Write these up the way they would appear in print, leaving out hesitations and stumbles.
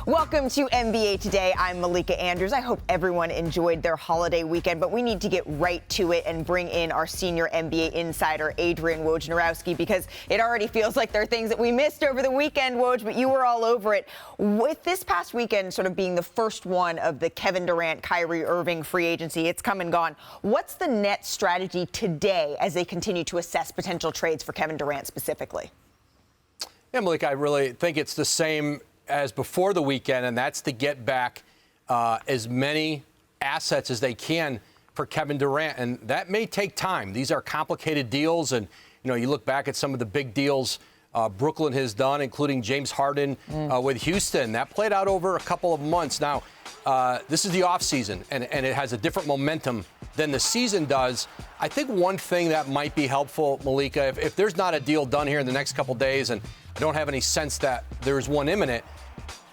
Welcome to NBA Today. I'm Malika Andrews. I hope everyone enjoyed their holiday weekend, but we need to get right to it and bring in our senior NBA insider, Adrian Wojnarowski, because it already feels like there are things that we missed over the weekend, Woj, but you were all over it. With this past weekend sort of being the first one of the Kevin Durant, Kyrie Irving free agency, it's come and gone. What's the Nets' strategy today as they continue to assess potential trades for Kevin Durant specifically? Yeah, Malika, I really think it's the same as before the weekend, and that's to get back as many assets as they can for Kevin Durant. And that may take time. These are complicated deals. And, you know, you look back at some of the big deals Brooklyn has done, including James Harden with Houston. That played out over a couple of months. Now, this is the offseason, and it has a different momentum than the season does. I think one thing that might be helpful, Malika, if there's not a deal done here in the next couple of days, and I don't have any sense that there's one imminent,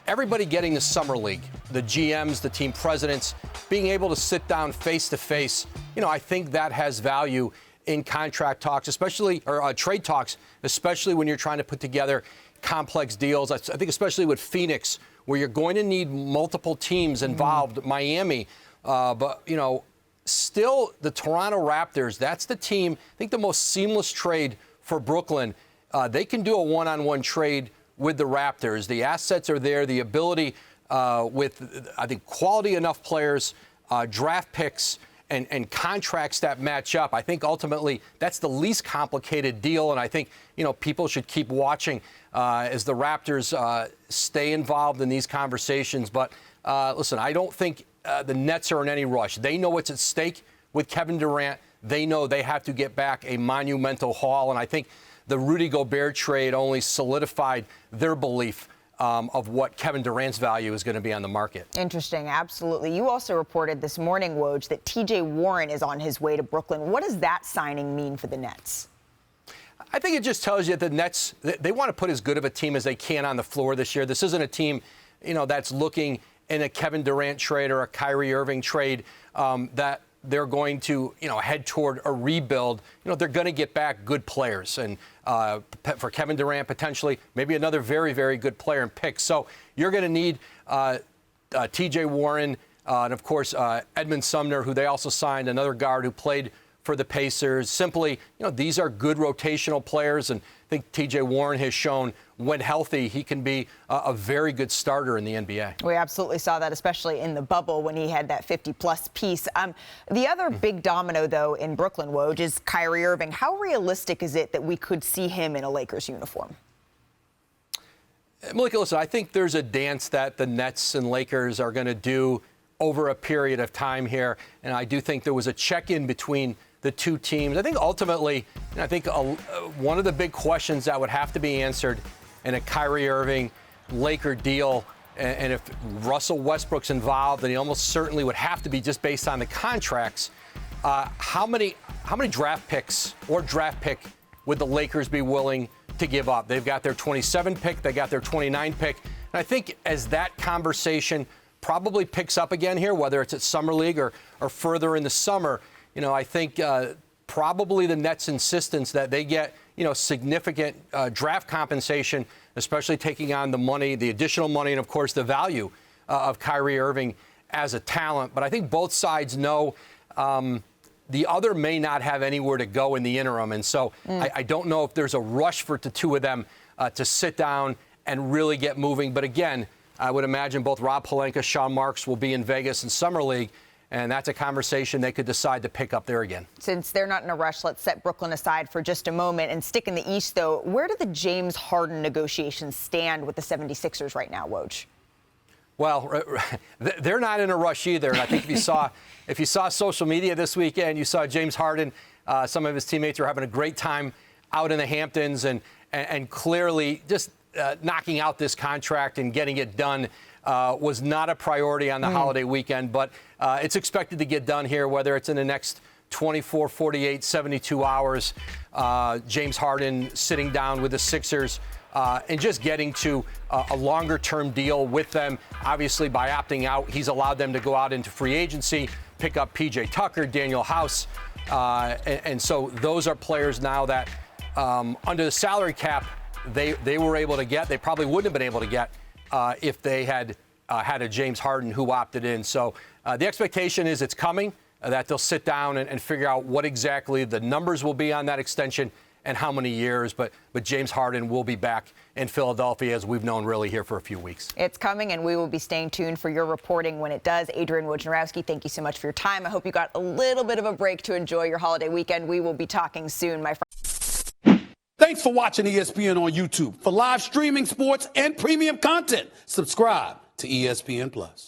everybody getting the summer league, the GMs, the team presidents, being able to sit down face to face, you know, I think that has value in contract talks, especially, or trade talks, especially when you're trying to put together complex deals. I think especially with Phoenix, where you're going to need multiple teams involved, Miami, but, you know, still the Toronto Raptors, that's the team, I think the most seamless trade for Brooklyn. They can do a one-on-one trade with the Raptors. The assets are there, the ability with, I think, quality enough players, draft picks, and contracts that match up. I think ultimately that's the least complicated deal, and I think, you know, people should keep watching as the Raptors stay involved in these conversations. But listen, I don't think the Nets are in any rush. They know what's at stake with Kevin Durant. They know they have to get back a monumental haul, and I think the Rudy Gobert trade only solidified their belief of what Kevin Durant's value is going to be on the market. Interesting. Absolutely. You also reported this morning, Woj, that T.J. Warren is on his way to Brooklyn. What does that signing mean for the Nets? I think it just tells you that the Nets, they want to put as good of a team as they can on the floor this year. This isn't a team, you know, that's looking in a Kevin Durant trade or a Kyrie Irving trade that they're going to, you know, head toward a rebuild. You know, they're going to get back good players. And for Kevin Durant, potentially, maybe another very, very good player and pick. So you're going to need T.J. Warren and, of course, Edmund Sumner, who they also signed, another guard who played for the Pacers. Simply, you know, these are good rotational players. And I think T.J. Warren has shown when healthy, he can be a very good starter in the NBA. We absolutely saw that, especially in the bubble when he had that 50-plus piece. The other big domino, though, in Brooklyn, Woj, is Kyrie Irving. How realistic is it that we could see him in a Lakers uniform? Malika, listen, I think there's a dance that the Nets and Lakers are going to do over a period of time here, and I do think there was a check-in between the two teams. I think ultimately, I think one of the big questions that would have to be answered in a Kyrie Irving Laker deal, and if Russell Westbrook's involved, then he almost certainly would have to be just based on the contracts. How many draft picks or draft pick would the Lakers be willing to give up? They've got their 27 pick, they got their 29 pick, and I think as that conversation probably picks up again here, whether it's at Summer League or further in the summer, you know, I think probably the Nets' insistence that they get, you know, significant draft compensation, especially taking on the money, the additional money, and, of course, the value of Kyrie Irving as a talent. But I think both sides know the other may not have anywhere to go in the interim. And so I don't know if there's a rush for the two of them to sit down and really get moving. But, again, I would imagine both Rob Pelinka, Sean Marks will be in Vegas in Summer League. And that's a conversation they could decide to pick up there again. Since they're not in a rush, let's set Brooklyn aside for just a moment and stick in the East, though. Where do the James Harden negotiations stand with the 76ers right now, Woj? Well, they're not in a rush either. And I think if you saw social media this weekend, you saw James Harden, some of his teammates are having a great time out in the Hamptons and clearly just knocking out this contract and getting it done was not a priority on the holiday weekend, but it's expected to get done here, whether it's in the next 24, 48, 72 hours. James Harden sitting down with the Sixers and just getting to a longer-term deal with them. Obviously, by opting out, he's allowed them to go out into free agency, pick up P.J. Tucker, Daniel House, and so those are players now that under the salary cap they were able to get. They probably wouldn't have been able to get if they had had a James Harden who opted in. So the expectation is it's coming, that they'll sit down and figure out what exactly the numbers will be on that extension and how many years. But James Harden will be back in Philadelphia, as we've known really here for a few weeks. It's coming, and we will be staying tuned for your reporting when it does. Adrian Wojnarowski, thank you so much for your time. I hope you got a little bit of a break to enjoy your holiday weekend. We will be talking soon, my friend. Thanks for watching ESPN on YouTube. For live streaming, sports, and premium content, subscribe to ESPN+.